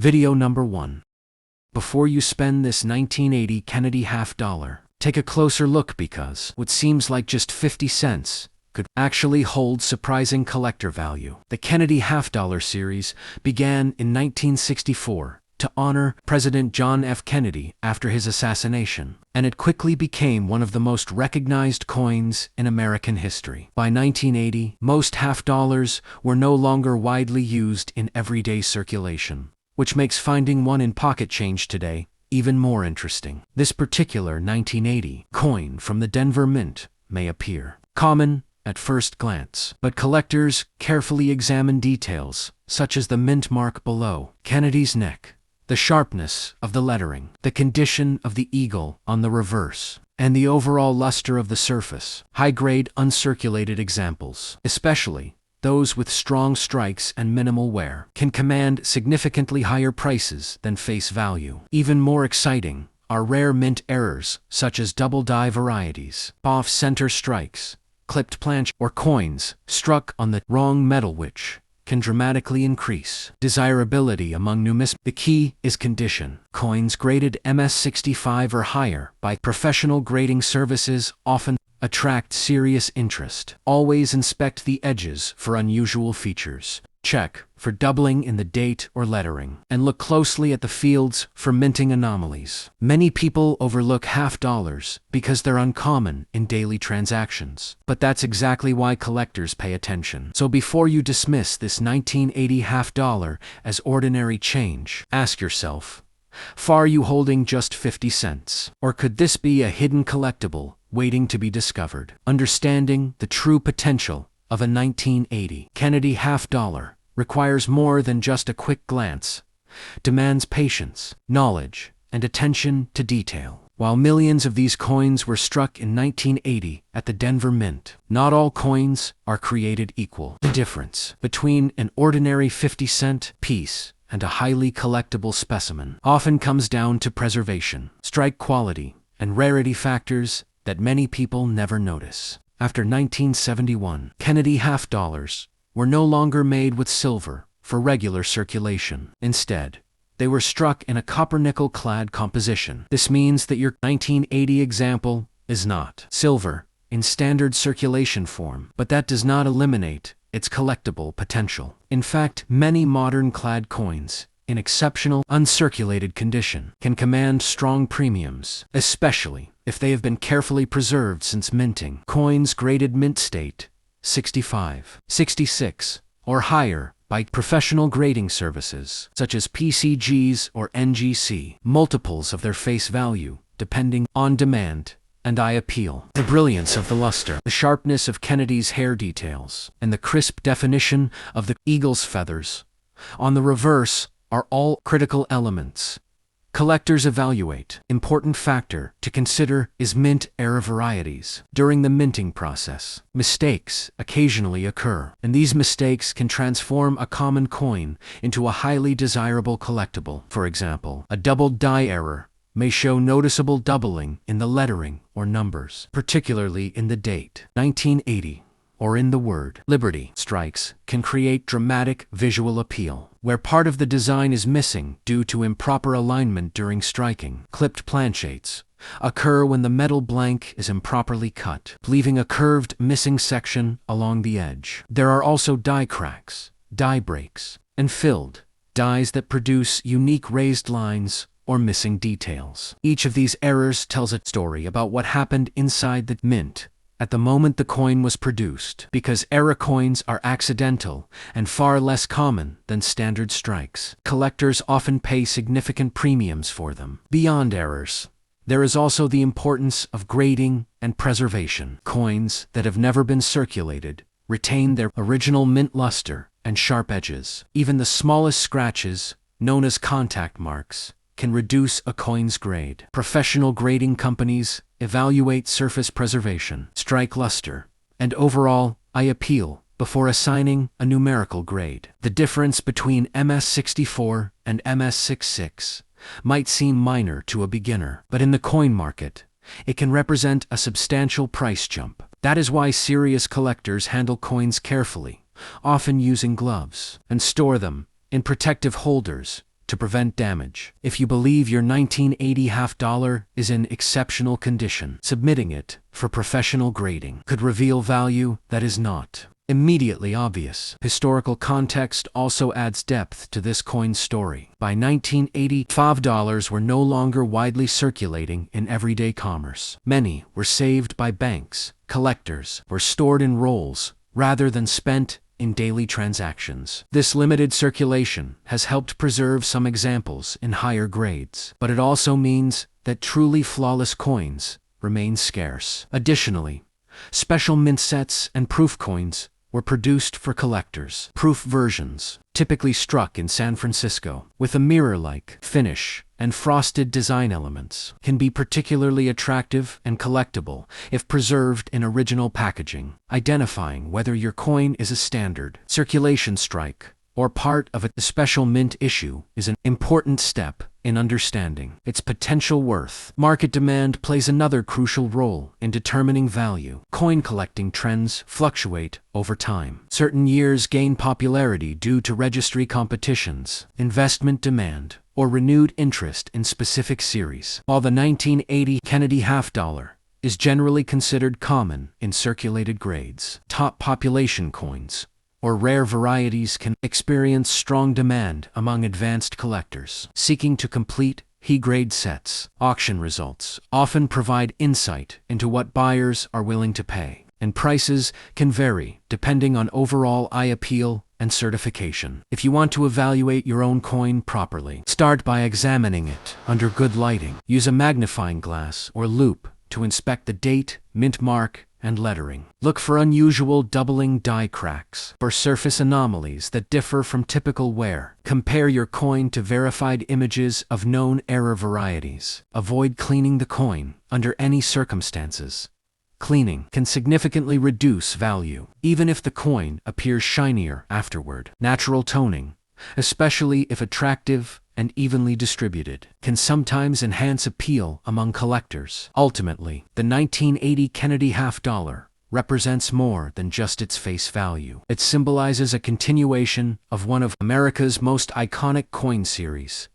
Video number 1. Before you spend this 1980 Kennedy $50, take a closer look because what seems like just 50 cents could actually hold surprising collector value. The Kennedy $50 series began in 1964 to honor President John F. Kennedy after his assassination, and it quickly became one of the most recognized coins in American history. By 1980, most $50 were no longer widely used in everyday circulation, which makes finding one in pocket change today even more interesting. This particular 1980 coin from the Denver Mint may appear common at first glance, but collectors carefully examine details such as the mint mark below Kennedy's neck, the sharpness of the lettering, the condition of the eagle on the reverse, and the overall luster of the surface. High-grade uncirculated examples, especially those with strong strikes and minimal wear, can command significantly higher prices than face value. Even more exciting are rare mint errors such as double die varieties, off-center strikes, clipped planche, or coins struck on the wrong metal, which can dramatically increase desirability among numismatists. The key is condition. Coins graded MS65 or higher by professional grading services often attract serious interest. Always inspect the edges for unusual features. Check for doubling in the date or lettering, and look closely at the fields for minting anomalies. Many people overlook $50 because they're uncommon in daily transactions, but that's exactly why collectors pay attention. So before you dismiss this 1980 $50 as ordinary change, ask yourself, are you holding just 50 cents? Or could this be a hidden collectible waiting to be discovered? Understanding the true potential of a 1980 Kennedy $50 requires more than just a quick glance, demands patience, knowledge, and attention to detail. While millions of these coins were struck in 1980 at the Denver Mint, not all coins are created equal. The difference between an ordinary 50-cent piece and a highly collectible specimen often comes down to preservation, strike quality, and rarity factors that many people never notice. After 1971, Kennedy $50 were no longer made with silver for regular circulation. Instead, they were struck in a copper-nickel-clad composition. This means that your 1980 example is not silver in standard circulation form, but that does not eliminate its collectible potential. In fact, many modern clad coins in exceptional uncirculated condition can command strong premiums, especially if they have been carefully preserved since minting. Coins graded mint state 65, 66, or higher by professional grading services such as PCGs or NGC, multiples of their face value depending on demand and eye appeal. The brilliance of the luster, the sharpness of Kennedy's hair details, and the crisp definition of the eagle's feathers on the reverse are all critical elements collectors evaluate. Important factor to consider is mint error varieties. During the minting process, mistakes occasionally occur, and these mistakes can transform a common coin into a highly desirable collectible. For example, a double die error may show noticeable doubling in the lettering or numbers, particularly in the date 1980 or in the word Liberty. Strikes can create dramatic visual appeal where part of the design is missing due to improper alignment during striking. Clipped planchettes occur when the metal blank is improperly cut, leaving a curved missing section along the edge. There are also die cracks, die breaks, and filled dies that produce unique raised lines or missing details. Each of these errors tells a story about what happened inside the mint at the moment the coin was produced. Because error coins are accidental and far less common than standard strikes, collectors often pay significant premiums for them. Beyond errors, there is also the importance of grading and preservation. Coins that have never been circulated retain their original mint luster and sharp edges. Even the smallest scratches, known as contact marks, can reduce a coin's grade. Professional grading companies evaluate surface preservation, strike luster, and overall eye appeal before assigning a numerical grade. The difference between MS64 and MS66 might seem minor to a beginner, but in the coin market, it can represent a substantial price jump. That is why serious collectors handle coins carefully, often using gloves, and store them in protective holders to prevent damage. If you believe your 1980 half dollar is in exceptional condition, submitting it for professional grading could reveal value that is not immediately obvious. Historical context also adds depth to this coin's story. By 1980, $5 were no longer widely circulating in everyday commerce. Many were saved by banks, collectors, or stored in rolls rather than spent in daily transactions. This limited circulation has helped preserve some examples in higher grades, but it also means that truly flawless coins remain scarce. Additionally, special mint sets and proof coins were produced for collectors. Proof versions, typically struck in San Francisco, with a mirror-like finish and frosted design elements, can be particularly attractive and collectible if preserved in original packaging. Identifying whether your coin is a standard circulation strike or part of a special mint issue is an important step in understanding its potential worth. Market demand plays another crucial role in determining value. Coin collecting trends fluctuate over time. Certain years gain popularity due to registry competitions, investment demand, or renewed interest in specific series. While the 1980 Kennedy half dollar is generally considered common in circulated grades, top population coins or rare varieties can experience strong demand among advanced collectors seeking to complete high-grade sets. Auction results often provide insight into what buyers are willing to pay, and prices can vary depending on overall eye appeal and certification. If you want to evaluate your own coin properly, start by examining it under good lighting. Use a magnifying glass or loupe to inspect the date, mint mark, and lettering. Look for unusual doubling die cracks or surface anomalies that differ from typical wear. Compare your coin to verified images of known error varieties. Avoid cleaning the coin under any circumstances. Cleaning can significantly reduce value, even if the coin appears shinier afterward. Natural toning, especially if attractive and evenly distributed, can sometimes enhance appeal among collectors. Ultimately, the 1980 Kennedy half dollar represents more than just its face value. It symbolizes a continuation of one of America's most iconic coin series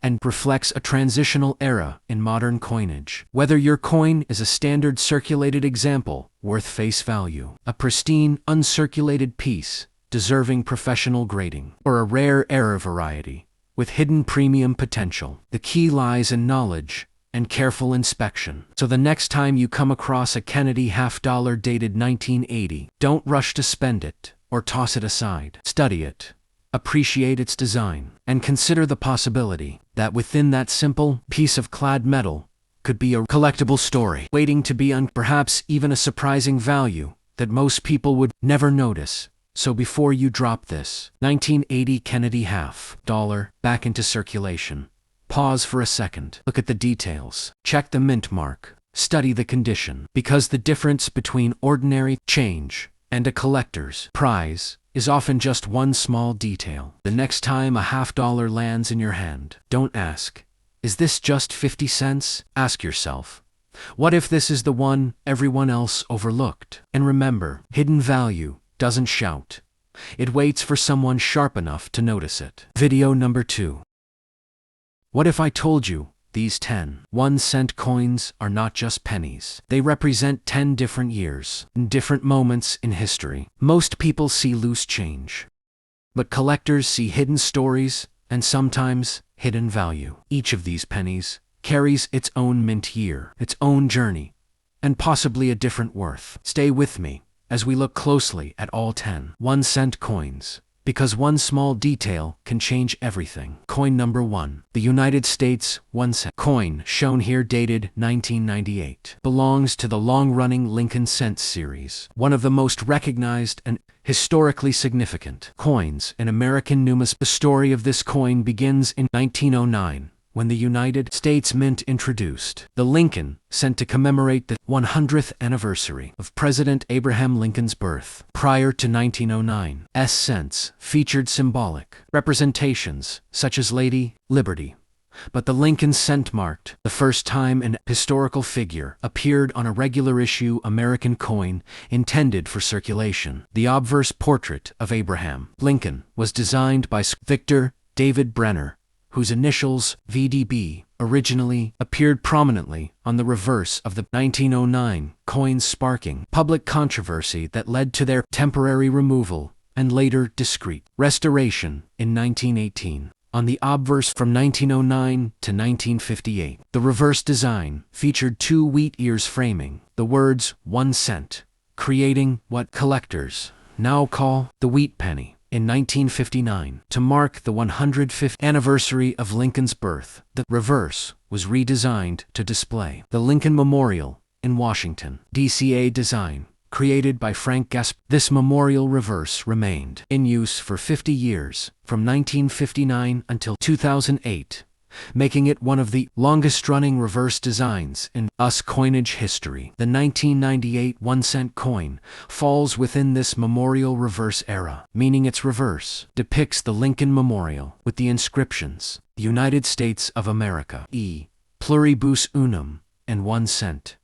and reflects a transitional era in modern coinage. Whether your coin is a standard circulated example worth face value, a pristine uncirculated piece deserving professional grading, or a rare error variety with hidden premium potential, the key lies in knowledge and careful inspection. So the next time you come across a Kennedy half dollar dated 1980, don't rush to spend it or toss it aside. Study it, appreciate its design, and consider the possibility that within that simple piece of clad metal could be a collectible story waiting to be perhaps even a surprising value that most people would never notice. So before you drop this 1980 Kennedy half dollar back into circulation, pause for a second, look at the details, check the mint mark, study the condition, because the difference between ordinary change and a collector's prize is often just one small detail. The next time a half dollar lands in your hand, don't ask, is this just 50 cents? Ask yourself, what if this is the one everyone else overlooked? And remember, hidden value doesn't shout. It waits for someone sharp enough to notice it. Video number 2. What if I told you these 10 1-cent coins are not just pennies? They represent 10 different years, different moments in history. Most people see loose change, but collectors see hidden stories and sometimes hidden value. Each of these pennies carries its own mint year, its own journey, and possibly a different worth. Stay with me as we look closely at all 10 1-cent coins, because one small detail can change everything. Coin number 1. The United States 1-cent coin, shown here dated 1998, belongs to the long-running Lincoln Cent series, one of the most recognized and historically significant coins in American numismatics. The story of this coin begins in 1909, when the United States Mint introduced the Lincoln Cent to commemorate the 100th anniversary of President Abraham Lincoln's birth. Prior to 1909, cents featured symbolic representations such as Lady Liberty, but the Lincoln Cent marked the first time an historical figure appeared on a regular issue American coin intended for circulation. The obverse portrait of Abraham Lincoln was designed by Victor David Brenner, whose initials, VDB, originally appeared prominently on the reverse of the 1909 coins, sparking public controversy that led to their temporary removal and later discreet restoration in 1918. On the obverse from 1909 to 1958, the reverse design featured two wheat ears framing the words 1 cent, creating what collectors now call the wheat penny. In 1959, to mark the 105th anniversary of Lincoln's birth, the reverse was redesigned to display the Lincoln Memorial in Washington, D.C. design, created by Frank Gasp. This memorial reverse remained in use for 50 years, from 1959 until 2008, making it one of the longest-running reverse designs in U.S. coinage history. The 1998 1-cent coin falls within this memorial reverse era, meaning its reverse depicts the Lincoln Memorial with the inscriptions, "The United States of America, e pluribus unum," and 1 cent.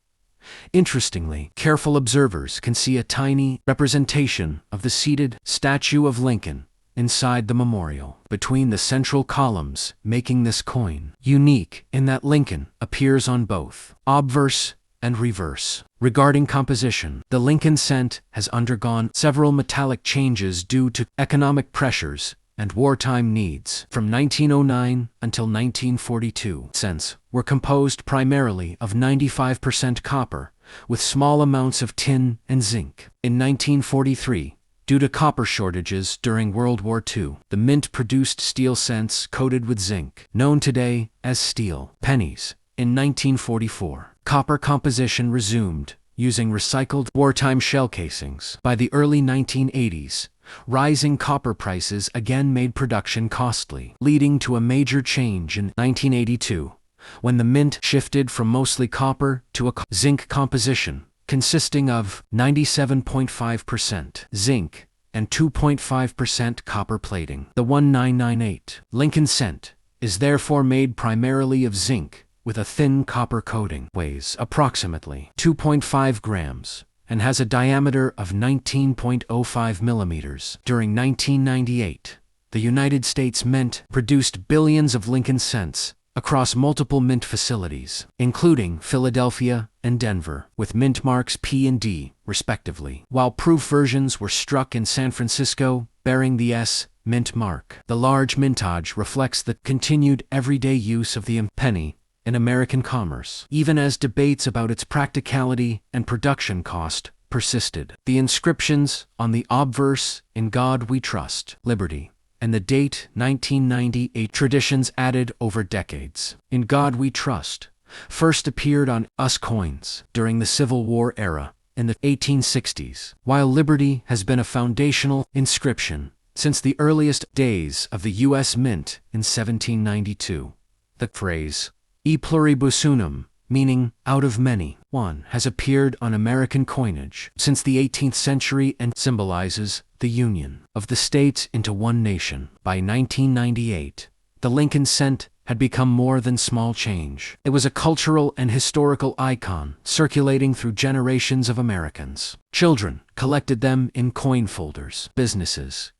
Interestingly, careful observers can see a tiny representation of the seated statue of Lincoln inside the memorial, between the central columns, making this coin unique in that Lincoln appears on both obverse and reverse. Regarding composition, the Lincoln cent has undergone several metallic changes due to economic pressures and wartime needs. From 1909 until 1942, cents were composed primarily of 95% copper, with small amounts of tin and zinc. In 1943, due to copper shortages during World War II, the mint produced steel cents coated with zinc, known today as steel pennies. In 1944, copper composition resumed, using recycled wartime shell casings. By the early 1980s, rising copper prices again made production costly, leading to a major change in 1982, when the mint shifted from mostly copper to a zinc composition, consisting of 97.5% zinc and 2.5% copper plating. The 1998 Lincoln cent is therefore made primarily of zinc with a thin copper coating, weighs approximately 2.5 grams, and has a diameter of 19.05 millimeters. During 1998, the United States Mint produced billions of Lincoln cents across multiple mint facilities, including Philadelphia and Denver, with mint marks P and D, respectively, while proof versions were struck in San Francisco, bearing the S mint mark. The large mintage reflects the continued everyday use of the penny in American commerce, even as debates about its practicality and production cost persisted. The inscriptions on the obverse, "In God We Trust, Liberty," and the date 1998 traditions added over decades. "In God We Trust" first appeared on US coins during the Civil War era in the 1860s, while "Liberty" has been a foundational inscription since the earliest days of the U.S. Mint in 1792. The phrase, "E pluribus unum," meaning "out of many, one," has appeared on American coinage since the 18th century and symbolizes the union of the states into one nation. By 1998, the Lincoln cent had become more than small change. It was a cultural and historical icon circulating through generations of Americans. Children collected them in coin folders, businesses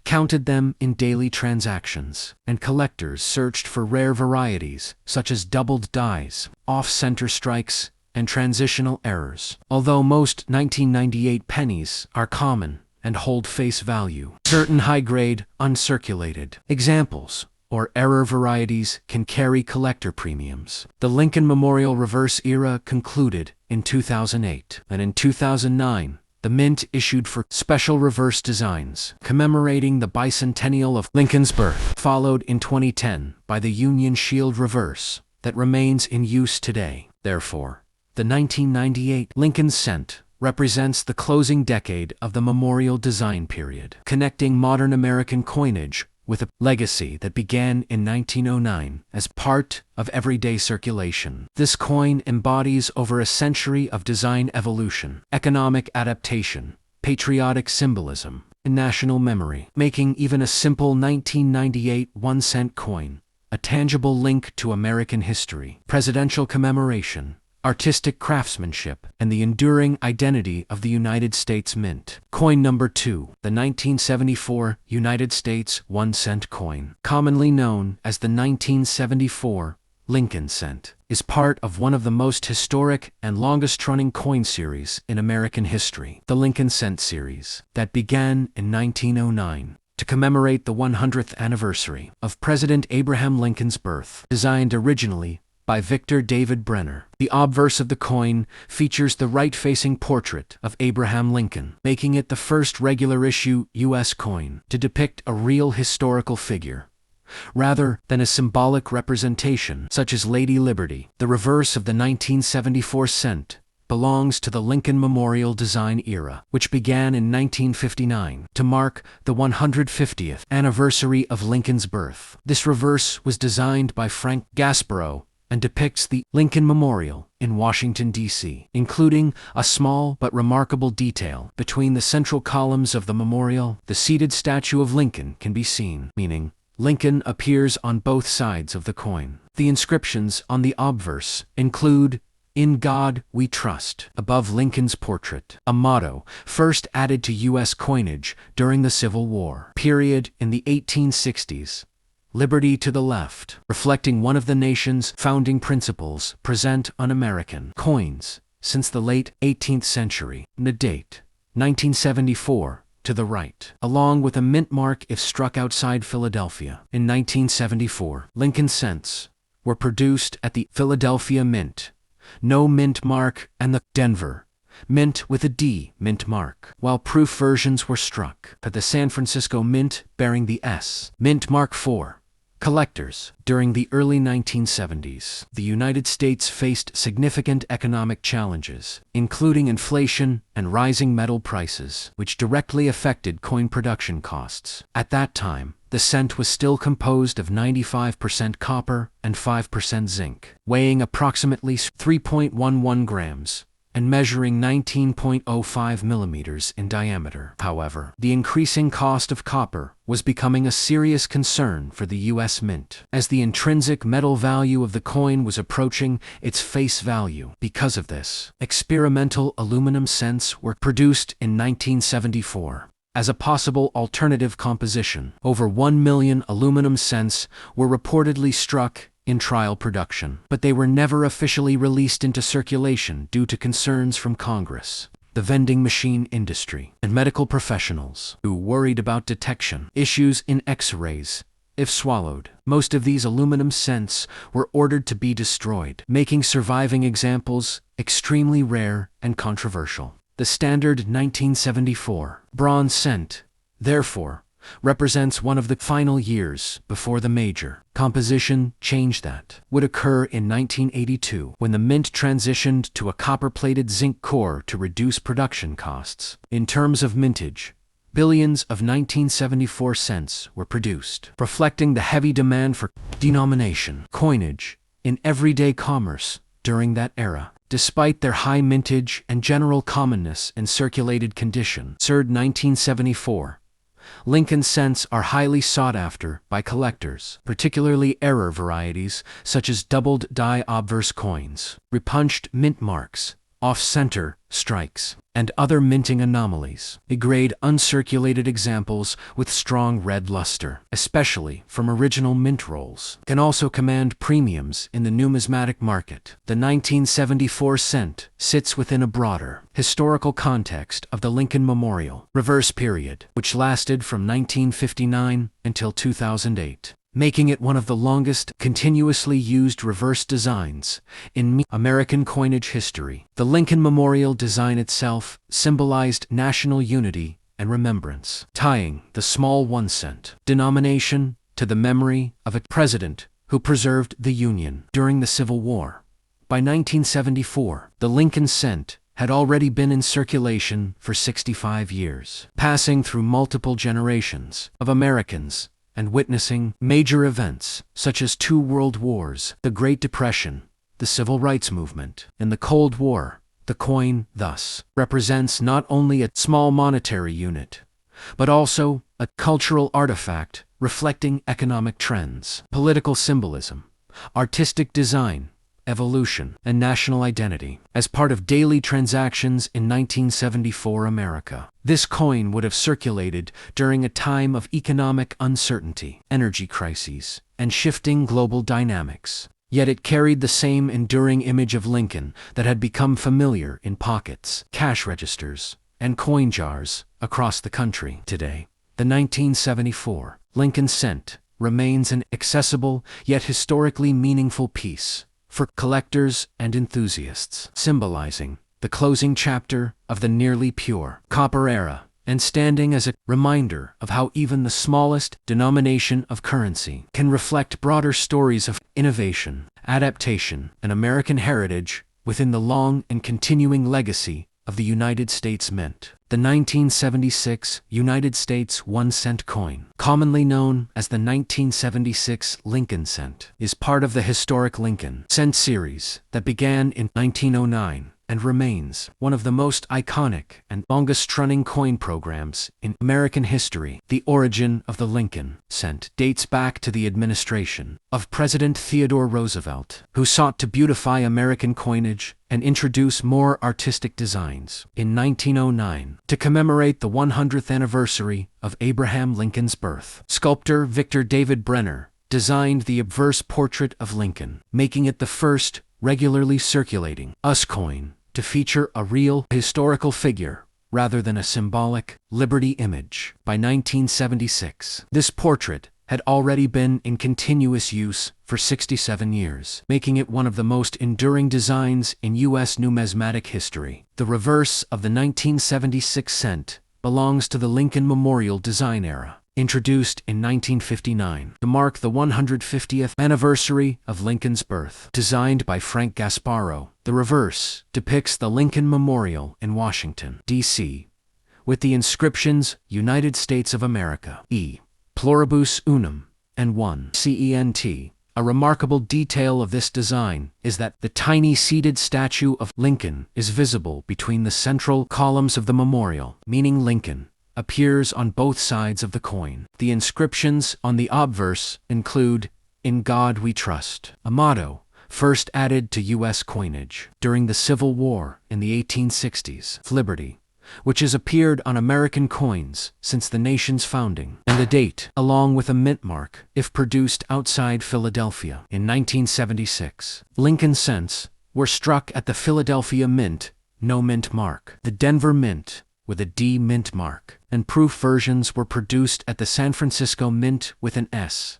counted them in daily transactions, and collectors searched for rare varieties such as doubled dies, off-center strikes, and transitional errors. Although most 1998 pennies are common and hold face value, certain high-grade, uncirculated examples or error varieties can carry collector premiums. The Lincoln Memorial reverse era concluded in 2008, and in 2009, the Mint issued for special reverse designs commemorating the bicentennial of Lincoln's birth, followed in 2010 by the Union Shield reverse that remains in use today. Therefore, the 1998 Lincoln cent represents the closing decade of the memorial design period, connecting modern American coinage with a legacy that began in 1909 as part of everyday circulation. This coin embodies over a century of design evolution, economic adaptation, patriotic symbolism, and national memory, making even a simple 1998 1-cent coin a tangible link to American history, presidential commemoration, artistic craftsmanship, and the enduring identity of the United States Mint. Coin number 2, the 1974 United States 1-cent coin, commonly known as the 1974 Lincoln cent, is part of one of the most historic and longest-running coin series in American history, the Lincoln cent series, that began in 1909 to commemorate the 100th anniversary of President Abraham Lincoln's birth. Designed originally by Victor David Brenner, the obverse of the coin features the right-facing portrait of Abraham Lincoln, making it the first regular-issue U.S. coin to depict a real historical figure, rather than a symbolic representation such as Lady Liberty. The reverse of the 1974 cent belongs to the Lincoln Memorial design era, which began in 1959 to mark the 150th anniversary of Lincoln's birth. This reverse was designed by Frank Gasparow and depicts the Lincoln Memorial in Washington, D.C., including a small but remarkable detail. Between the central columns of the memorial, the seated statue of Lincoln can be seen, meaning Lincoln appears on both sides of the coin. The inscriptions on the obverse include "In God We Trust," above Lincoln's portrait, a motto first added to U.S. coinage during the Civil War period in the 1860s. "Liberty to the left," reflecting one of the nation's founding principles present on American coins since the late 18th century. The date, 1974, to the right, along with a mint mark if struck outside Philadelphia. In 1974, Lincoln cents were produced at the Philadelphia Mint, no mint mark, and the Denver Mint with a D mint mark, while proof versions were struck at the San Francisco Mint bearing the S mint mark for collectors. During the early 1970s, the United States faced significant economic challenges, including inflation and rising metal prices, which directly affected coin production costs. At that time, the cent was still composed of 95% copper and 5% zinc, weighing approximately 3.11 grams and measuring 19.05 millimeters in diameter. However, the increasing cost of copper was becoming a serious concern for the U.S. Mint, as the intrinsic metal value of the coin was approaching its face value. Because of this, experimental aluminum cents were produced in 1974. As a possible alternative composition, over 1 million aluminum cents were reportedly struck in trial production, but they were never officially released into circulation due to concerns from Congress, the vending machine industry, and medical professionals who worried about detection issues in X-rays if swallowed. Most of these aluminum cents were ordered to be destroyed, making surviving examples extremely rare and controversial. The standard 1974 bronze cent, therefore, represents one of the final years before the major composition change that would occur in 1982, when the mint transitioned to a copper-plated zinc core to reduce production costs. In terms of mintage, billions of 1974 cents were produced, reflecting the heavy demand for denomination coinage in everyday commerce during that era. Despite their high mintage and general commonness in circulated condition, circa 1974, Lincoln cents are highly sought after by collectors, particularly error varieties such as doubled die obverse coins, repunched mint marks, off-center strikes, and other minting anomalies. Degrade uncirculated examples with strong red luster, especially from original mint rolls, can also command premiums in the numismatic market. The 1974 cent sits within a broader historical context of the Lincoln Memorial reverse period, which lasted from 1959 until 2008. Making it one of the longest continuously used reverse designs in American coinage history. The Lincoln Memorial design itself symbolized national unity and remembrance, tying the small 1 cent denomination to the memory of a president who preserved the Union during the Civil War. By 1974, the Lincoln cent had already been in circulation for 65 years, passing through multiple generations of Americans and witnessing major events such as 2 world wars, the Great Depression, the Civil Rights Movement, and the Cold War. The coin, thus, represents not only a small monetary unit, but also a cultural artifact reflecting economic trends, political symbolism, artistic design, evolution, and national identity. As part of daily transactions in 1974 America, this coin would have circulated during a time of economic uncertainty, energy crises, and shifting global dynamics. Yet it carried the same enduring image of Lincoln that had become familiar in pockets, cash registers, and coin jars across the country. Today, the 1974 Lincoln cent remains an accessible yet historically meaningful piece for collectors and enthusiasts, symbolizing the closing chapter of the nearly pure copper era and standing as a reminder of how even the smallest denomination of currency can reflect broader stories of innovation, adaptation, and American heritage within the long and continuing legacy of the United States Mint. The 1976 United States 1-cent coin, commonly known as the 1976 Lincoln cent, is part of the historic Lincoln cent series that began in 1909 and remains one of the most iconic and longest-running coin programs in American history. The origin of the Lincoln cent dates back to the administration of President Theodore Roosevelt, who sought to beautify American coinage and introduce more artistic designs. In 1909, to commemorate the 100th anniversary of Abraham Lincoln's birth, sculptor Victor David Brenner designed the obverse portrait of Lincoln, making it the first regularly circulating US coin to feature a real historical figure rather than a symbolic Liberty image. By 1976, this portrait had already been in continuous use for 67 years, making it one of the most enduring designs in U.S. numismatic history. The reverse of the 1976 cent belongs to the Lincoln Memorial design era, introduced in 1959 to mark the 150th anniversary of Lincoln's birth. Designed by Frank Gasparro, the reverse depicts the Lincoln Memorial in Washington, D.C., with the inscriptions United States of America, E pluribus unum, and 1 cent. A remarkable detail of this design is that the tiny seated statue of Lincoln is visible between the central columns of the memorial, meaning Lincoln appears on both sides of the coin. The inscriptions on the obverse include, "In God We Trust," a motto first added to U.S. coinage during the Civil War in the 1860s, "Liberty," which has appeared on American coins since the nation's founding, and the date, along with a mint mark, if produced outside Philadelphia. In 1976, Lincoln cents were struck at the Philadelphia Mint, no mint mark, the Denver Mint, with a D mint mark, and proof versions were produced at the San Francisco Mint with an S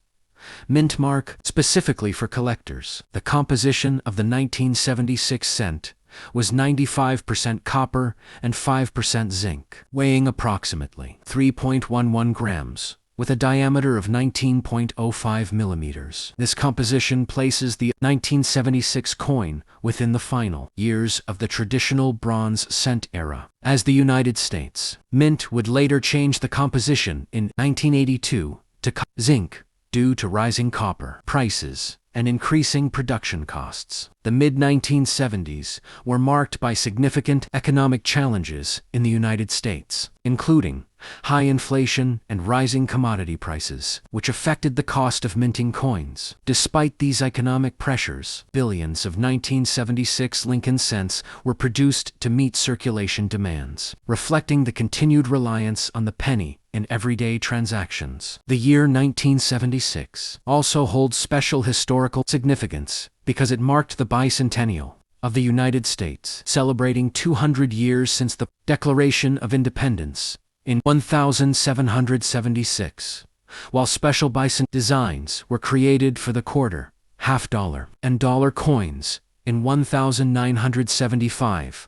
mint mark specifically for collectors. The composition of the 1976 cent was 95% copper and 5% zinc, weighing approximately 3.11 grams, with a diameter of 19.05 millimeters. This composition places the 1976 coin within the final years of the traditional bronze cent era. As the United States Mint would later change the composition in 1982 to zinc due to rising copper prices and increasing production costs. The mid-1970s were marked by significant economic challenges in the United States, including high inflation and rising commodity prices, which affected the cost of minting coins. Despite these economic pressures, billions of 1976 Lincoln cents were produced to meet circulation demands, reflecting the continued reliance on the penny in everyday transactions. The year 1976 also holds special historical significance because it marked the bicentennial of the United States, celebrating 200 years since the Declaration of Independence in 1776, while special bison designs were created for the quarter, half dollar, and dollar coins in 1975.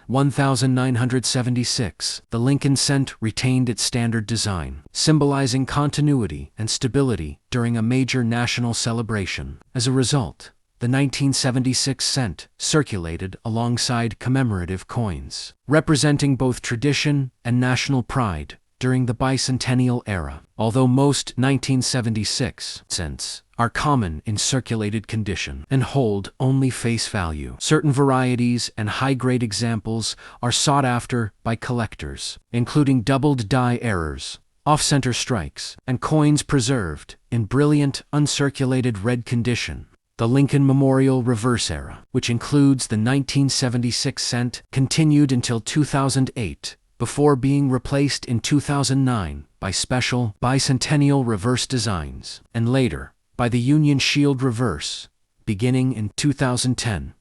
1976, the Lincoln cent retained its standard design, symbolizing continuity and stability during a major national celebration. As a result, the 1976 cent circulated alongside commemorative coins, representing both tradition and national pride during the bicentennial era. Although most 1976 cents are common in circulated condition and hold only face value, certain varieties and high-grade examples are sought after by collectors, including doubled die errors, off-center strikes, and coins preserved in brilliant, uncirculated red condition. The Lincoln Memorial Reverse Era, which includes the 1976 cent, continued until 2008, before being replaced in 2009 by special bicentennial reverse designs, and later by the Union Shield Reverse, beginning in 2010.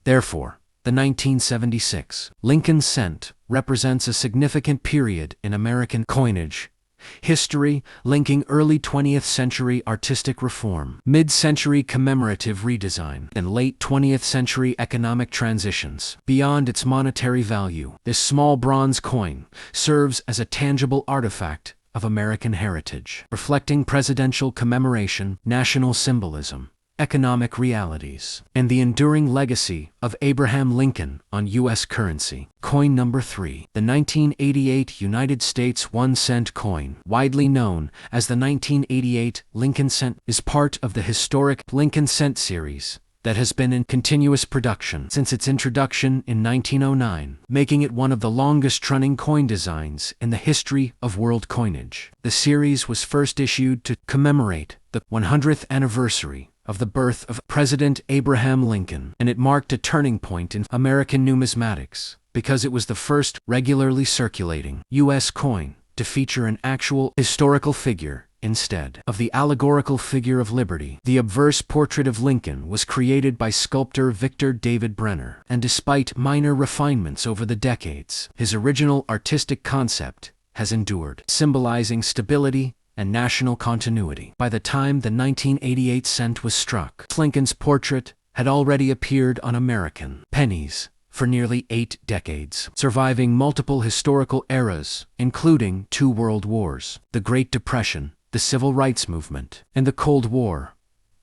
Therefore, the 1976 Lincoln cent represents a significant period in American coinage history, linking early 20th century artistic reform, mid-century commemorative redesign, and late 20th century economic transitions. Beyond its monetary value, this small bronze coin serves as a tangible artifact of American heritage, reflecting presidential commemoration, national symbolism, economic realities, and the enduring legacy of Abraham Lincoln on U.S. currency. Coin number 3. The 1988 United States 1 cent coin, widely known as the 1988 Lincoln cent, is part of the historic Lincoln cent series that has been in continuous production since its introduction in 1909, making it one of the longest-running coin designs in the history of world coinage. The series was first issued to commemorate the 100th anniversary of the birth of President Abraham Lincoln, and it marked a turning point in American numismatics because it was the first regularly circulating U.S. coin to feature an actual historical figure instead of the allegorical figure of liberty. The obverse portrait of Lincoln was created by sculptor Victor David Brenner, and despite minor refinements over the decades, his original artistic concept has endured, symbolizing stability and national continuity. By the time the 1988 cent was struck, Lincoln's portrait had already appeared on American pennies for nearly 8 decades, surviving multiple historical eras, including 2 world wars, the Great Depression, the Civil Rights Movement, and the Cold War.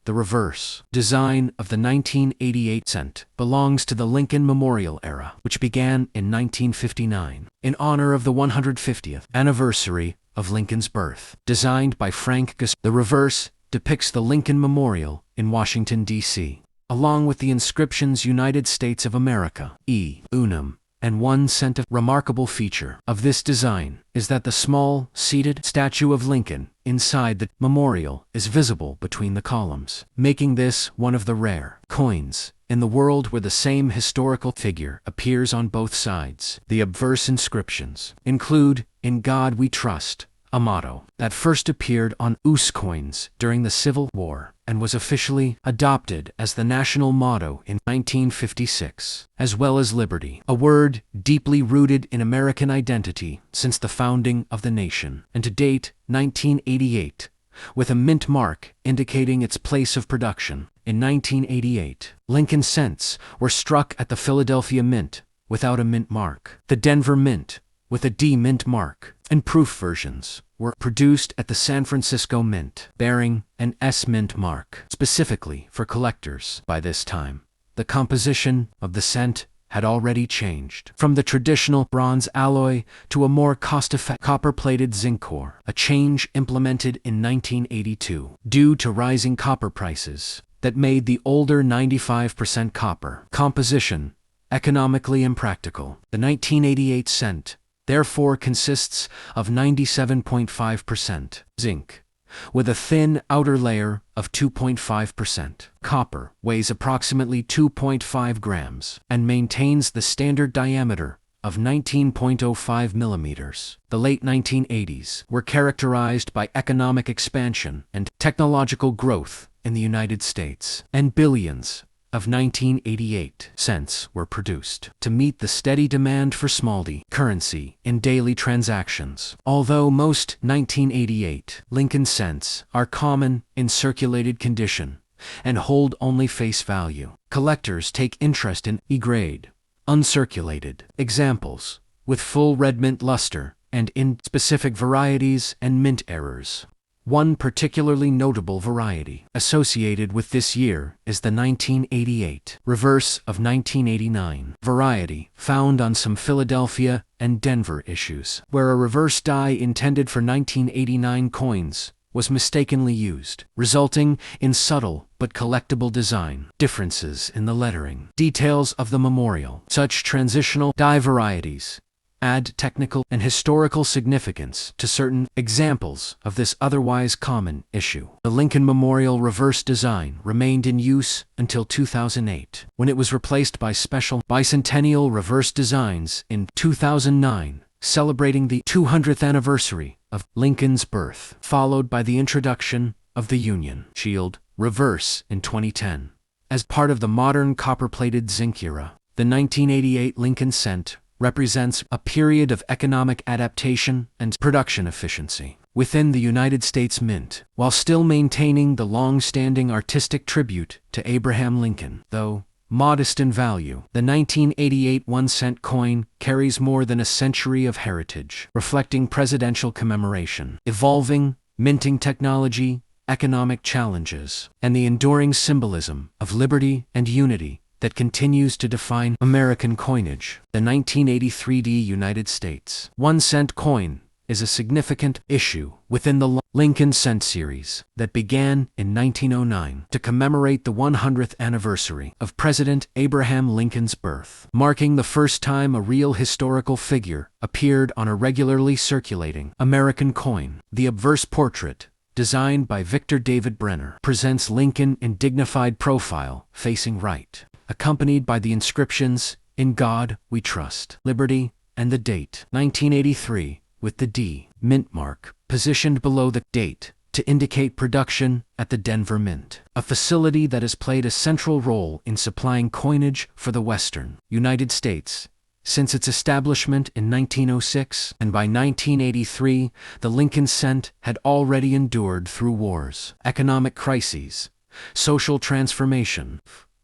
The reverse design of the 1988 cent belongs to the Lincoln Memorial era, which began in 1959, in honor of the 150th anniversary of Lincoln's birth. Designed by Frank Gus, the reverse depicts the Lincoln Memorial in Washington, D.C., along with the inscriptions United States of America, e unum, and 1 cent. A remarkable feature of this design is that the small, seated statue of Lincoln inside the memorial is visible between the columns, making this one of the rare coins in the world where the same historical figure appears on both sides. The obverse inscriptions include, "In God We Trust," a motto that first appeared on US coins during the Civil War and was officially adopted as the national motto in 1956, as well as liberty, a word deeply rooted in American identity since the founding of the nation, and to date, 1988, with a mint mark indicating its place of production. In 1988, Lincoln cents were struck at the Philadelphia Mint without a mint mark, the Denver Mint with a D mint mark, and proof versions were produced at the San Francisco Mint, bearing an S mint mark, specifically for collectors. By this time, the composition of the cent had already changed from the traditional bronze alloy to a more cost-effective copper-plated zinc core, a change implemented in 1982 due to rising copper prices that made the older 95% copper composition economically impractical. The 1988 cent therefore consists of 97.5% zinc, with a thin outer layer of 2.5% copper, weighs approximately 2.5 grams, and maintains the standard diameter of 19.05 millimeters. The late 1980s were characterized by economic expansion and technological growth in the United States, and billions of 1988 cents were produced to meet the steady demand for small d currency in daily transactions. Although most 1988 Lincoln cents are common in circulated condition and hold only face value, collectors take interest in E-grade, uncirculated examples with full red mint luster and in specific varieties and mint errors. One particularly notable variety associated with this year is the 1988 reverse of 1989 variety, found on some Philadelphia and Denver issues, where a reverse die intended for 1989 coins was mistakenly used, resulting in subtle but collectible design differences in the lettering details of the memorial. Such transitional die varieties add technical and historical significance to certain examples of this otherwise common issue. The Lincoln Memorial reverse design remained in use until 2008, when it was replaced by special bicentennial reverse designs in 2009, celebrating the 200th anniversary of Lincoln's birth, followed by the introduction of the Union Shield reverse in 2010. As part of the modern copper-plated zinc era, the 1988 Lincoln cent represents a period of economic adaptation and production efficiency within the United States Mint, while still maintaining the long-standing artistic tribute to Abraham Lincoln. Though modest in value, the 1988 1-cent coin carries more than a century of heritage, reflecting presidential commemoration, evolving minting technology, economic challenges, and the enduring symbolism of liberty and unity that continues to define American coinage. The 1983 United States 1-cent coin is a significant issue within the Lincoln cent series that began in 1909 to commemorate the 100th anniversary of President Abraham Lincoln's birth, marking the first time a real historical figure appeared on a regularly circulating American coin. The obverse portrait, designed by Victor David Brenner, presents Lincoln in dignified profile, facing right, accompanied by the inscriptions, "In God We Trust," "Liberty," and the date, 1983, with the D mint mark positioned below the date to indicate production at the Denver Mint, a facility that has played a central role in supplying coinage for the Western United States since its establishment in 1906, and by 1983, the Lincoln cent had already endured through wars, economic crises, social transformation,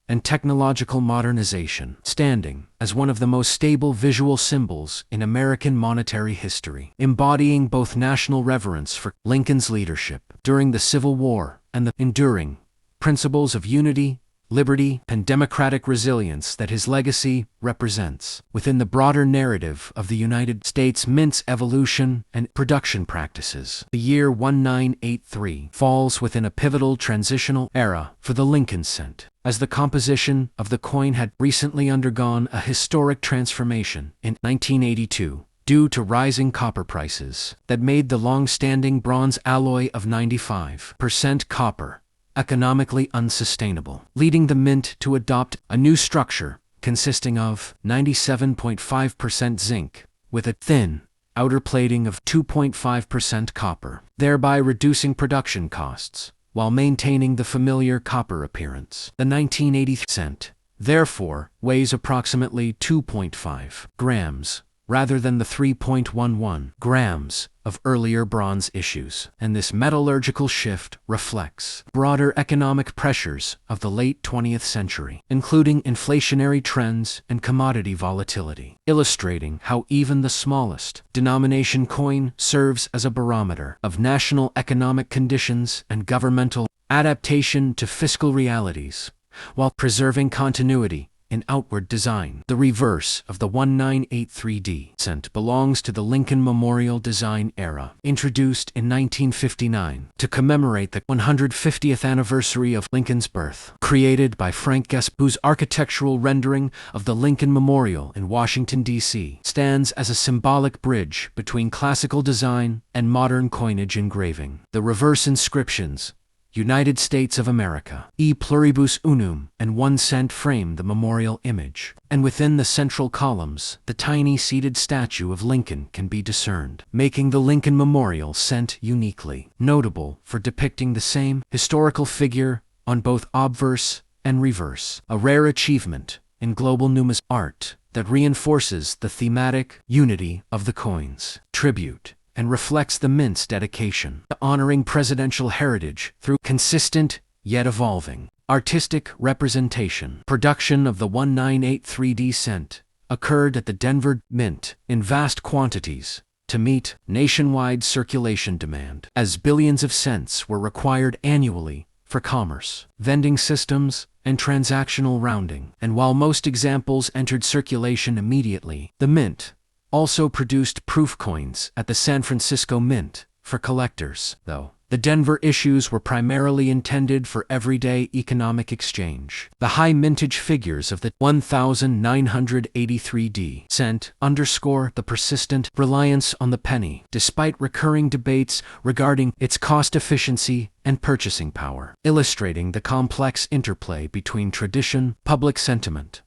and technological modernization, standing as one of the most stable visual symbols in American monetary history, embodying both national reverence for Lincoln's leadership during the Civil War and the enduring principles of unity, liberty, and democratic resilience that his legacy represents within the broader narrative of the United States Mint's evolution and production practices. The year 1983 falls within a pivotal transitional era for the Lincoln cent, as the composition of the coin had recently undergone a historic transformation in 1982 due to rising copper prices that made the long-standing bronze alloy of 95% copper economically unsustainable, leading the mint to adopt a new structure consisting of 97.5% zinc with a thin outer plating of 2.5% copper, thereby reducing production costs while maintaining the familiar copper appearance. The 1980 cent, therefore, weighs approximately 2.5 grams rather than the 3.11 grams of earlier bronze issues, and this metallurgical shift reflects broader economic pressures of the late 20th century, including inflationary trends and commodity volatility, illustrating how even the smallest denomination coin serves as a barometer of national economic conditions and governmental adaptation to fiscal realities, while preserving continuity in outward design. The reverse of the 1983 cent belongs to the Lincoln Memorial design era, introduced in 1959 to commemorate the 150th anniversary of Lincoln's birth. Created by Frank Guest, whose architectural rendering of the Lincoln Memorial in Washington, D.C. stands as a symbolic bridge between classical design and modern coinage engraving. The reverse inscriptions, United States of America, E pluribus unum, and 1 cent frame the memorial image, and within the central columns, the tiny seated statue of Lincoln can be discerned, making the Lincoln Memorial cent uniquely notable for depicting the same historical figure on both obverse and reverse, a rare achievement in global numismatic art that reinforces the thematic unity of the coin's tribute and reflects the Mint's dedication to honoring presidential heritage through consistent, yet evolving, artistic representation. Production of the 1983 cent occurred at the Denver Mint in vast quantities to meet nationwide circulation demand, as billions of cents were required annually for commerce, vending systems, and transactional rounding. And while most examples entered circulation immediately, the Mint also produced proof coins at the San Francisco Mint for collectors, though The Denver issues were primarily intended for everyday economic exchange. The high mintage figures of the 1983 cent underscore the persistent reliance on the penny, despite recurring debates regarding its cost efficiency and purchasing power, illustrating the complex interplay between tradition, public sentiment,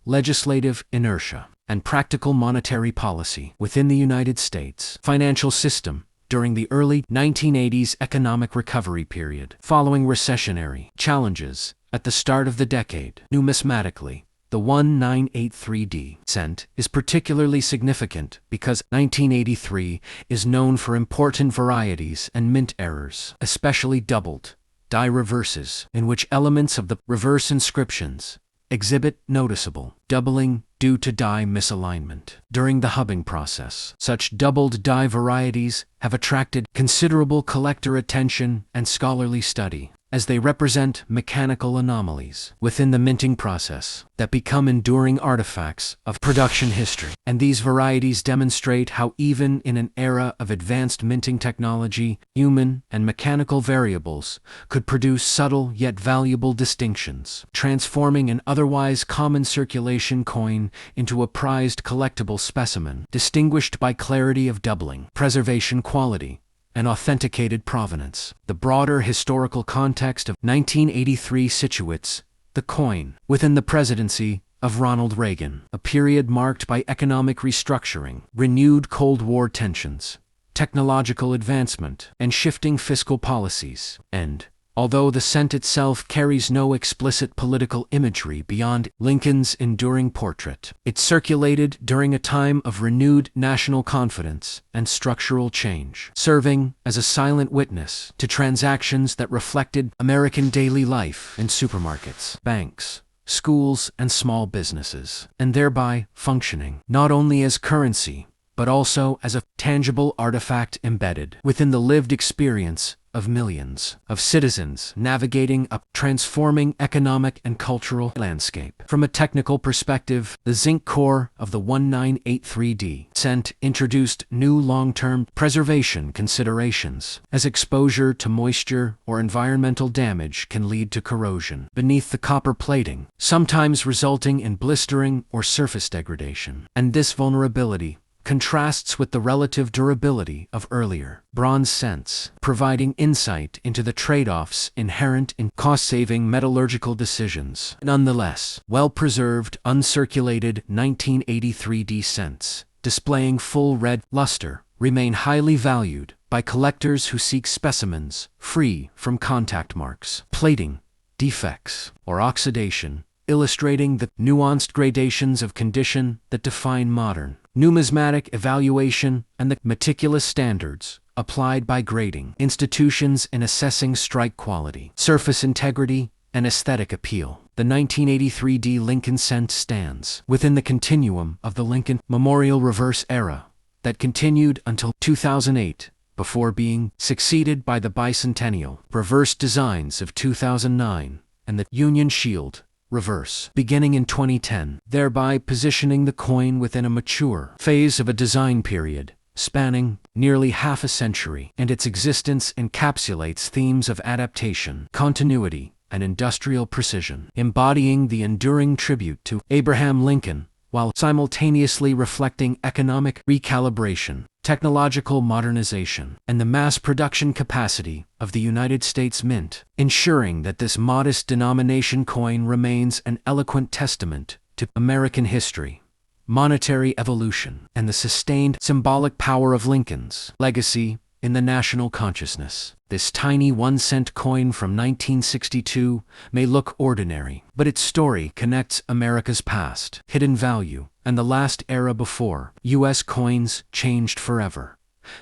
legislative inertia, and practical monetary policy within the United States financial system during the early 1980s economic recovery period. Following recessionary challenges at the start of the decade, numismatically, the 1983 cent is particularly significant because 1983 is known for important varieties and mint errors, especially doubled die reverses, in which elements of the reverse inscriptions exhibit noticeable doubling due to die misalignment. During the hubbing process, such doubled die varieties have attracted considerable collector attention and scholarly study, as they represent mechanical anomalies within the minting process that become enduring artifacts of production history. And these varieties demonstrate how even in an era of advanced minting technology, human and mechanical variables could produce subtle yet valuable distinctions, transforming an otherwise common circulation coin into a prized collectible specimen, distinguished by clarity of doubling, preservation quality, and authenticated provenance. The broader historical context of 1983 situates the coin within the presidency of Ronald Reagan, a period marked by economic restructuring, renewed Cold War tensions, technological advancement, and shifting fiscal policies. And, although the cent itself carries no explicit political imagery beyond Lincoln's enduring portrait, it circulated during a time of renewed national confidence and structural change, serving as a silent witness to transactions that reflected American daily life in supermarkets, banks, schools, and small businesses, and thereby functioning not only as currency, but also as a tangible artifact embedded within the lived experience of millions of citizens navigating a transforming economic and cultural landscape. From a technical perspective, the zinc core of the 1983 cent introduced new long-term preservation considerations, as exposure to moisture or environmental damage can lead to corrosion beneath the copper plating, sometimes resulting in blistering or surface degradation. And this vulnerability contrasts with the relative durability of earlier bronze cents, providing insight into the trade-offs inherent in cost-saving metallurgical decisions. Nonetheless, well-preserved, uncirculated 1983 cents, displaying full red luster, remain highly valued by collectors who seek specimens free from contact marks, plating, defects, or oxidation, illustrating the nuanced gradations of condition that define modern numismatic evaluation and the meticulous standards applied by grading institutions in assessing strike quality, surface integrity, and aesthetic appeal. The 1983 Lincoln cent stands within the continuum of the Lincoln Memorial Reverse era that continued until 2008, before being succeeded by the bicentennial reverse designs of 2009 and the Union Shield reverse beginning in 2010, thereby positioning the coin within a mature phase of a design period spanning nearly half a century, and its existence encapsulates themes of adaptation, continuity, and industrial precision, embodying the enduring tribute to Abraham Lincoln while simultaneously reflecting economic recalibration, technological modernization, and the mass production capacity of the United States Mint, ensuring that this modest denomination coin remains an eloquent testament to American history, monetary evolution, and the sustained symbolic power of Lincoln's legacy in the national consciousness. This tiny 1-cent coin from 1962 may look ordinary, but its story connects America's past, hidden value, and the last era before U.S. coins changed forever.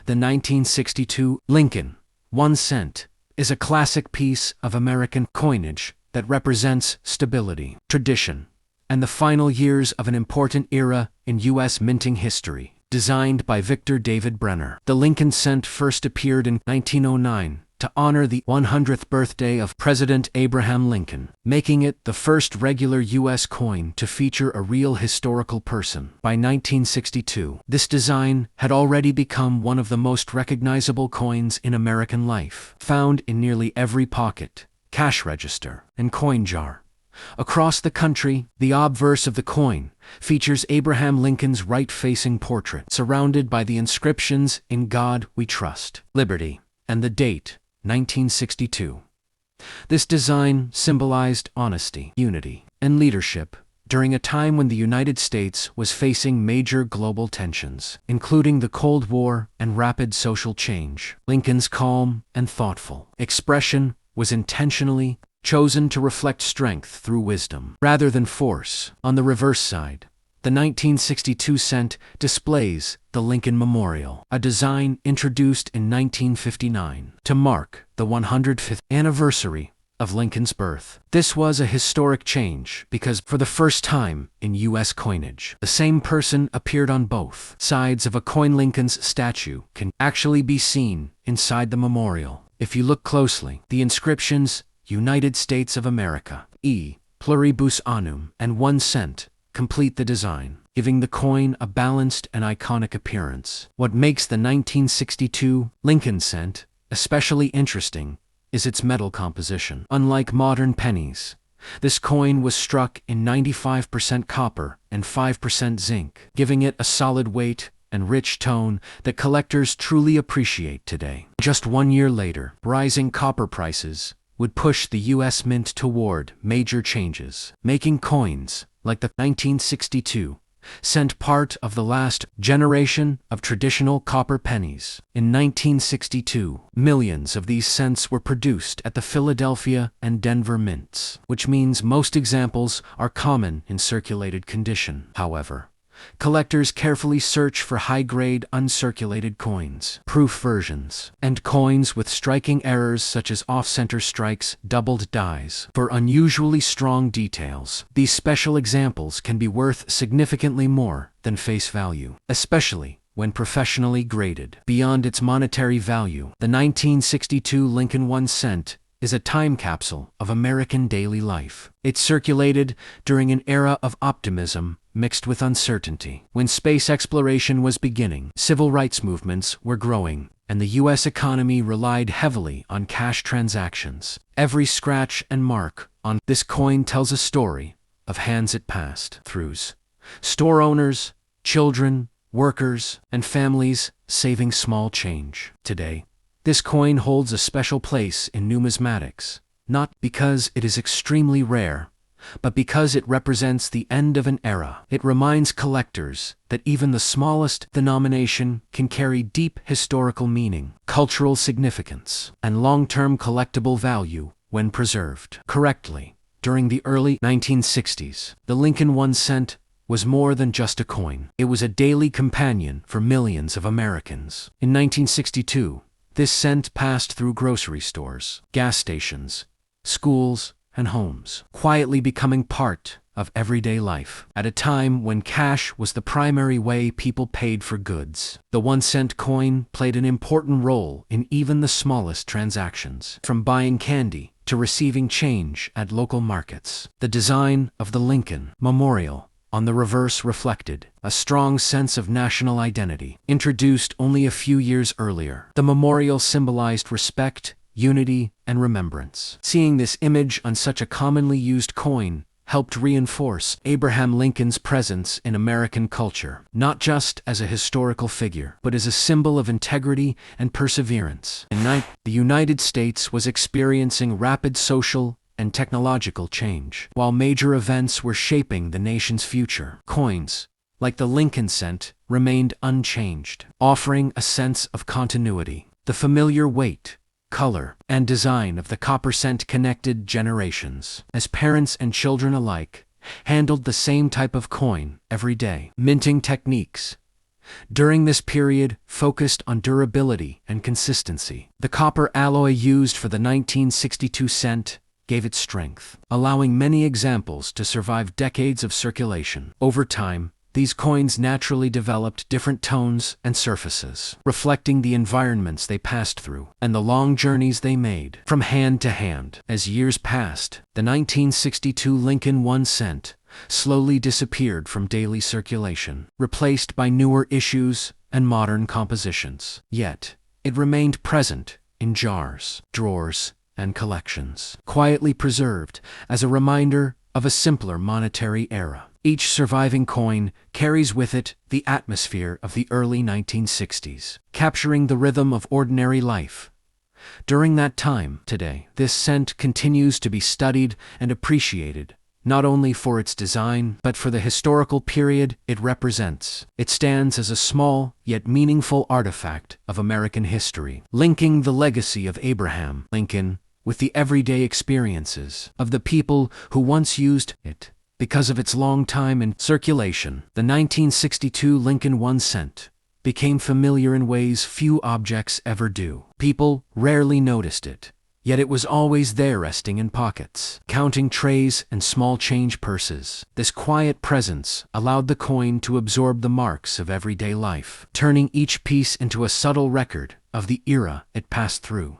The 1962 Lincoln 1 cent is a classic piece of American coinage that represents stability, tradition, and the final years of an important era in U.S. minting history. Designed by Victor David Brenner, the Lincoln cent first appeared in 1909 to honor the 100th birthday of President Abraham Lincoln, making it the first regular U.S. coin to feature a real historical person. By 1962, this design had already become one of the most recognizable coins in American life, found in nearly every pocket, cash register, and coin jar. Across the country, the obverse of the coin features Abraham Lincoln's right-facing portrait, surrounded by the inscriptions "In God We Trust," "Liberty," and the date, 1962. This design symbolized honesty, unity, and leadership during a time when the United States was facing major global tensions, including the Cold War and rapid social change. Lincoln's calm and thoughtful expression was intentionally chosen to reflect strength through wisdom, rather than force. On the reverse side, the 1962 cent displays the Lincoln Memorial, a design introduced in 1959 to mark the 105th anniversary of Lincoln's birth. This was a historic change because, for the first time in U.S. coinage, the same person appeared on both sides of a coin. Lincoln's statue can actually be seen inside the memorial. If you look closely, the inscriptions "United States of America, E pluribus annum," and 1 cent complete the design, giving the coin a balanced and iconic appearance. What makes the 1962 Lincoln cent especially interesting is its metal composition. Unlike modern pennies, this coin was struck in 95% copper and 5% zinc, giving it a solid weight and rich tone that collectors truly appreciate today. Just 1 year later, rising copper prices would push the U.S. Mint toward major changes, making coins like the 1962 cent part of the last generation of traditional copper pennies. In 1962, millions of these cents were produced at the Philadelphia and Denver mints, which means most examples are common in circulated condition. However, collectors carefully search for high-grade uncirculated coins, proof versions, and coins with striking errors such as off-center strikes, doubled dies. For unusually strong details, these special examples can be worth significantly more than face value, especially when professionally graded. Beyond its monetary value, the 1962 Lincoln 1 cent is a time capsule of American daily life. It circulated during an era of optimism mixed with uncertainty. When space exploration was beginning, civil rights movements were growing, and the U.S. economy relied heavily on cash transactions. Every scratch and mark on this coin tells a story of hands it passed through. Store owners, children, workers, and families saving small change. Today, this coin holds a special place in numismatics, not because it is extremely rare, but because it represents the end of an era. It reminds collectors that even the smallest denomination can carry deep historical meaning, cultural significance, and long-term collectible value when preserved correctly. During the early 1960s, the Lincoln 1 cent was more than just a coin. It was a daily companion for millions of Americans. In 1962, this cent passed through grocery stores, gas stations, schools, and homes, quietly becoming part of everyday life. At a time when cash was the primary way people paid for goods, the 1 cent coin played an important role in even the smallest transactions, from buying candy to receiving change at local markets. The design of the Lincoln Memorial on the reverse reflected a strong sense of national identity. Introduced only a few years earlier, the memorial symbolized respect, unity, and remembrance. Seeing this image on such a commonly used coin helped reinforce Abraham Lincoln's presence in American culture, not just as a historical figure, but as a symbol of integrity and perseverance. The United States was experiencing rapid social and technological change. While major events were shaping the nation's future, coins, like the Lincoln cent, remained unchanged, offering a sense of continuity. The familiar weight, color, and design of the copper cent connected generations, as parents and children alike handled the same type of coin every day. Minting techniques during this period focused on durability and consistency. The copper alloy used for the 1962 cent gave it strength, allowing many examples to survive decades of circulation. Over time, these coins naturally developed different tones and surfaces, reflecting the environments they passed through and the long journeys they made from hand to hand. As years passed, the 1962 Lincoln 1 cent slowly disappeared from daily circulation, replaced by newer issues and modern compositions. Yet, it remained present in jars, drawers, and collections, quietly preserved as a reminder of a simpler monetary era. Each surviving coin carries with it the atmosphere of the early 1960s, capturing the rhythm of ordinary life. During that time, today, this cent continues to be studied and appreciated, not only for its design, but for the historical period it represents. It stands as a small, yet meaningful artifact of American history, linking the legacy of Abraham Lincoln with the everyday experiences of the people who once used it. Because of its long time in circulation, the 1962 Lincoln 1 cent became familiar in ways few objects ever do. People rarely noticed it, yet it was always there, resting in pockets, counting trays and small change purses. This quiet presence allowed the coin to absorb the marks of everyday life, turning each piece into a subtle record of the era it passed through.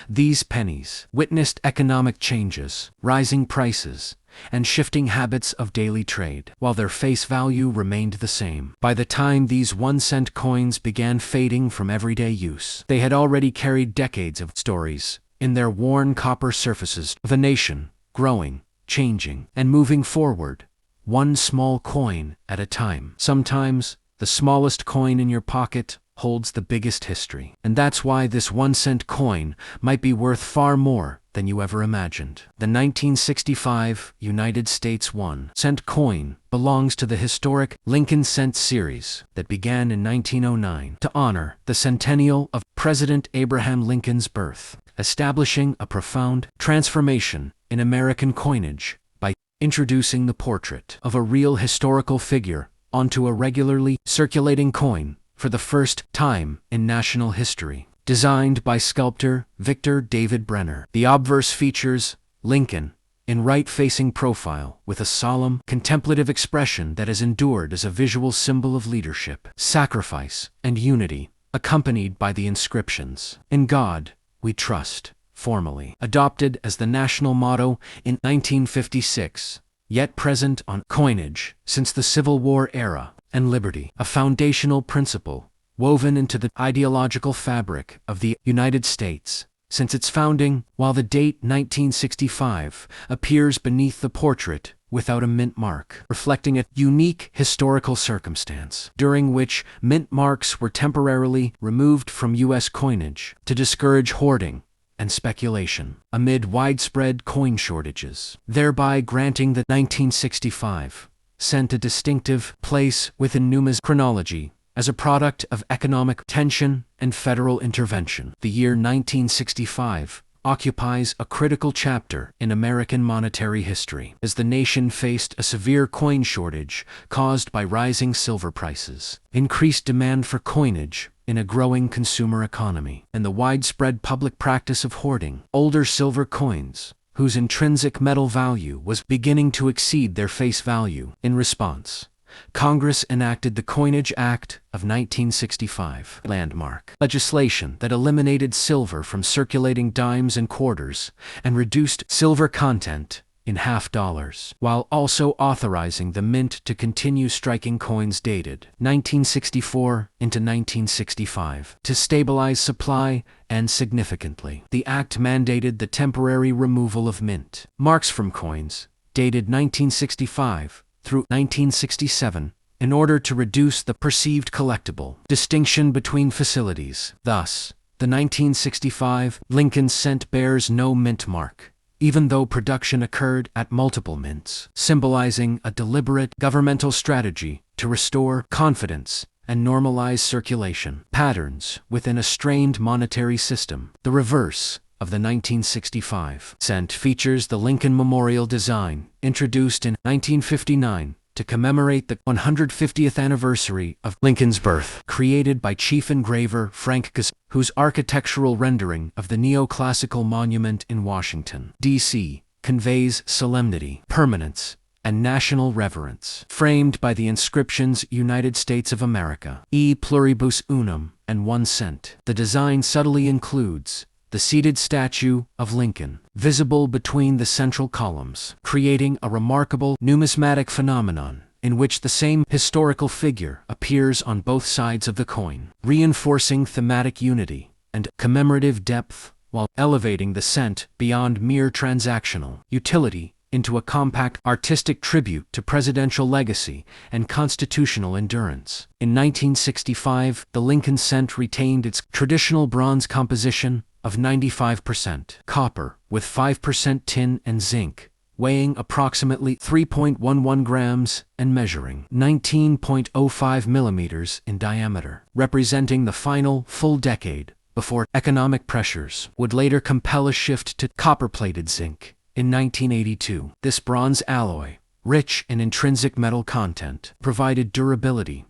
These pennies witnessed economic changes, rising prices, and shifting habits of daily trade, while their face value remained the same. By the time these 1-cent coins began fading from everyday use, they had already carried decades of stories in their worn copper surfaces of a nation growing, changing, and moving forward, one small coin at a time. Sometimes, the smallest coin in your pocket holds the biggest history. And that's why this 1-cent coin might be worth far more than you ever imagined. The 1965 United States 1-cent coin belongs to the historic Lincoln cent series that began in 1909 to honor the centennial of President Abraham Lincoln's birth, establishing a profound transformation in American coinage by introducing the portrait of a real historical figure onto a regularly circulating coin for the first time in national history. Designed by sculptor Victor David Brenner, the obverse features Lincoln in right-facing profile with a solemn, contemplative expression that has endured as a visual symbol of leadership, sacrifice, and unity, accompanied by the inscriptions, "In God We Trust," formally adopted as the national motto in 1956, yet present on coinage since the Civil War era, and liberty, a foundational principle woven into the ideological fabric of the United States since its founding. While the date 1965 appears beneath the portrait without a mint mark, reflecting a unique historical circumstance during which mint marks were temporarily removed from U.S. coinage to discourage hoarding and speculation amid widespread coin shortages, thereby granting the 1965 cent a distinctive place within numismatic chronology as a product of economic tension and federal intervention. The year 1965 occupies a critical chapter in American monetary history, as the nation faced a severe coin shortage caused by rising silver prices, increased demand for coinage in a growing consumer economy, and the widespread public practice of hoarding older silver coins, whose intrinsic metal value was beginning to exceed their face value. In response, Congress enacted the Coinage Act of 1965, landmark legislation that eliminated silver from circulating dimes and quarters and reduced silver content in half dollars, while also authorizing the mint to continue striking coins dated 1964 into 1965 to stabilize supply. And significantly, the act mandated the temporary removal of mint marks from coins dated 1965 through 1967 in order to reduce the perceived collectible distinction between facilities. Thus, the 1965 Lincoln cent bears no mint mark, even though production occurred at multiple mints, symbolizing a deliberate governmental strategy to restore confidence and normalize circulation patterns within a strained monetary system. The reverse of the 1965 cent features the Lincoln Memorial design, introduced in 1959 to commemorate the 150th anniversary of Lincoln's birth, created by chief engraver Frank Gus, whose architectural rendering of the neoclassical monument in Washington, D.C., conveys solemnity, permanence, and national reverence. Framed by the inscriptions United States of America, E pluribus unum, and 1 cent. The design subtly includes the seated statue of Lincoln, visible between the central columns, creating a remarkable numismatic phenomenon in which the same historical figure appears on both sides of the coin, reinforcing thematic unity and commemorative depth while elevating the cent beyond mere transactional utility into a compact artistic tribute to presidential legacy and constitutional endurance. In 1965, the Lincoln cent retained its traditional bronze composition of 95% copper with 5% tin and zinc, weighing approximately 3.11 grams and measuring 19.05 millimeters in diameter, representing the final full decade before economic pressures would later compel a shift to copper-plated zinc. In 1982, this bronze alloy, rich in intrinsic metal content, provided durability,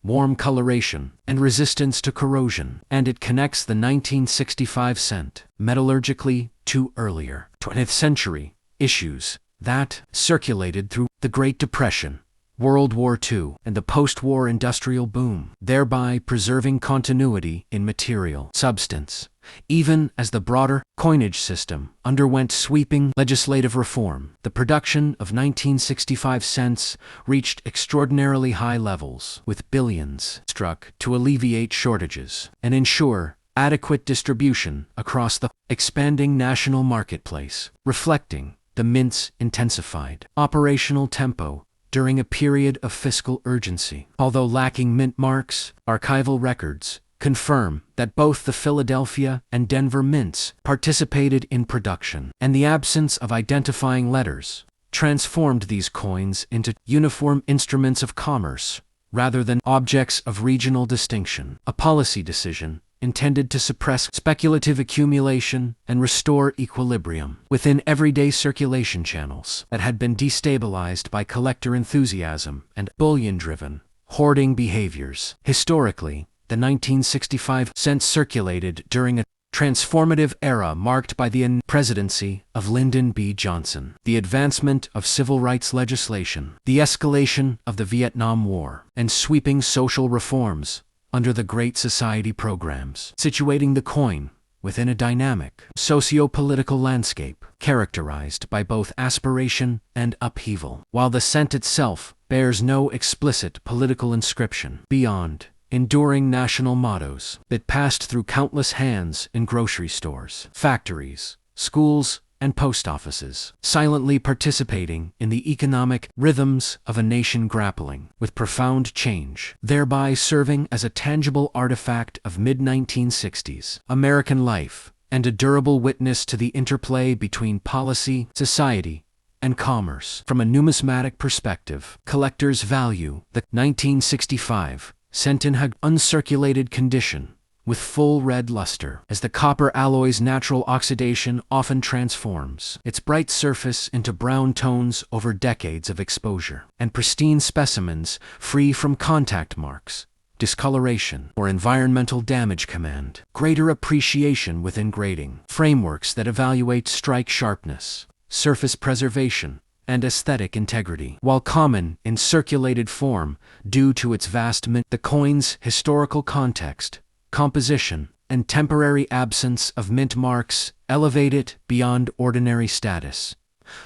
warm coloration, and resistance to corrosion, and it connects the 1965 cent metallurgically to earlier 20th century issues that circulated through the Great Depression, World War II, and the post-war industrial boom, thereby preserving continuity in material substance, even as the broader coinage system underwent sweeping legislative reform. The production of 1965 cents reached extraordinarily high levels, with billions struck to alleviate shortages and ensure adequate distribution across the expanding national marketplace, reflecting the mint's intensified operational tempo during a period of fiscal urgency. Although lacking mint marks, archival records confirm that both the Philadelphia and Denver mints participated in production, and the absence of identifying letters transformed these coins into uniform instruments of commerce rather than objects of regional distinction. A policy decision intended to suppress speculative accumulation and restore equilibrium within everyday circulation channels that had been destabilized by collector enthusiasm and bullion-driven hoarding behaviors. Historically, the 1965 cent circulated during a transformative era marked by the presidency of Lyndon B. Johnson, the advancement of civil rights legislation, the escalation of the Vietnam War, and sweeping social reforms under the Great Society programs, situating the coin within a dynamic socio-political landscape characterized by both aspiration and upheaval. While the cent itself bears no explicit political inscription beyond enduring national mottos, it passed through countless hands in grocery stores, factories, schools, and post offices, silently participating in the economic rhythms of a nation grappling with profound change, thereby serving as a tangible artifact of mid-1960s American life and a durable witness to the interplay between policy, society, and commerce. From a numismatic perspective, collectors value the 1965 cent in uncirculated condition, with full red luster, as the copper alloy's natural oxidation often transforms its bright surface into brown tones over decades of exposure, and pristine specimens free from contact marks, discoloration, or environmental damage command greater appreciation within grading frameworks that evaluate strike sharpness, surface preservation, and aesthetic integrity. While common in circulated form due to its vast mint, the coin's historical context, composition, and temporary absence of mint marks elevate it beyond ordinary status,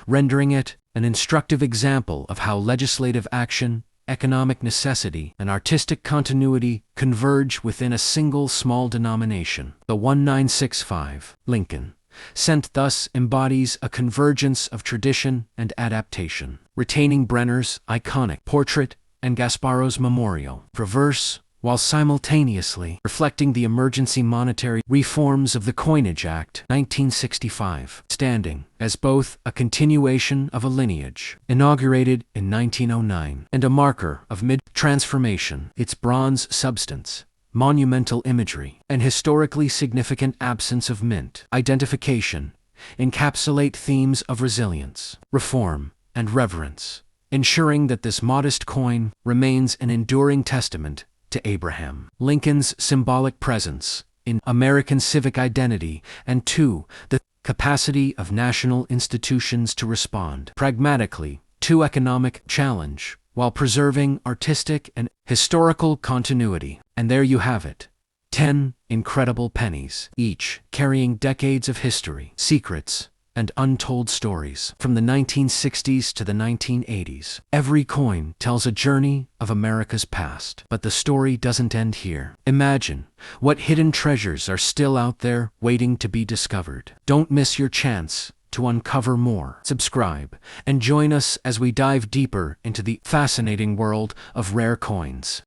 rendering it an instructive example of how legislative action, economic necessity, and artistic continuity converge within a single small denomination. The 1965 Lincoln cent thus embodies a convergence of tradition and adaptation, retaining Brenner's iconic portrait and Gasparo's memorial reverse, while simultaneously reflecting the emergency monetary reforms of the Coinage Act 1965, standing as both a continuation of a lineage inaugurated in 1909 and a marker of mid-transformation. Its bronze substance, monumental imagery, and historically significant absence of mint identification encapsulate themes of resilience, reform, and reverence, ensuring that this modest coin remains an enduring testament to Abraham Lincoln's symbolic presence in American civic identity and to the capacity of national institutions to respond pragmatically to economic challenge while preserving artistic and historical continuity. And there you have it. 10 incredible pennies, each carrying decades of history, secrets, and untold stories. From the 1960s to the 1980s, every coin tells a journey of America's past. But the story doesn't end here. Imagine what hidden treasures are still out there waiting to be discovered. Don't miss your chance to uncover more. Subscribe and join us as we dive deeper into the fascinating world of rare coins.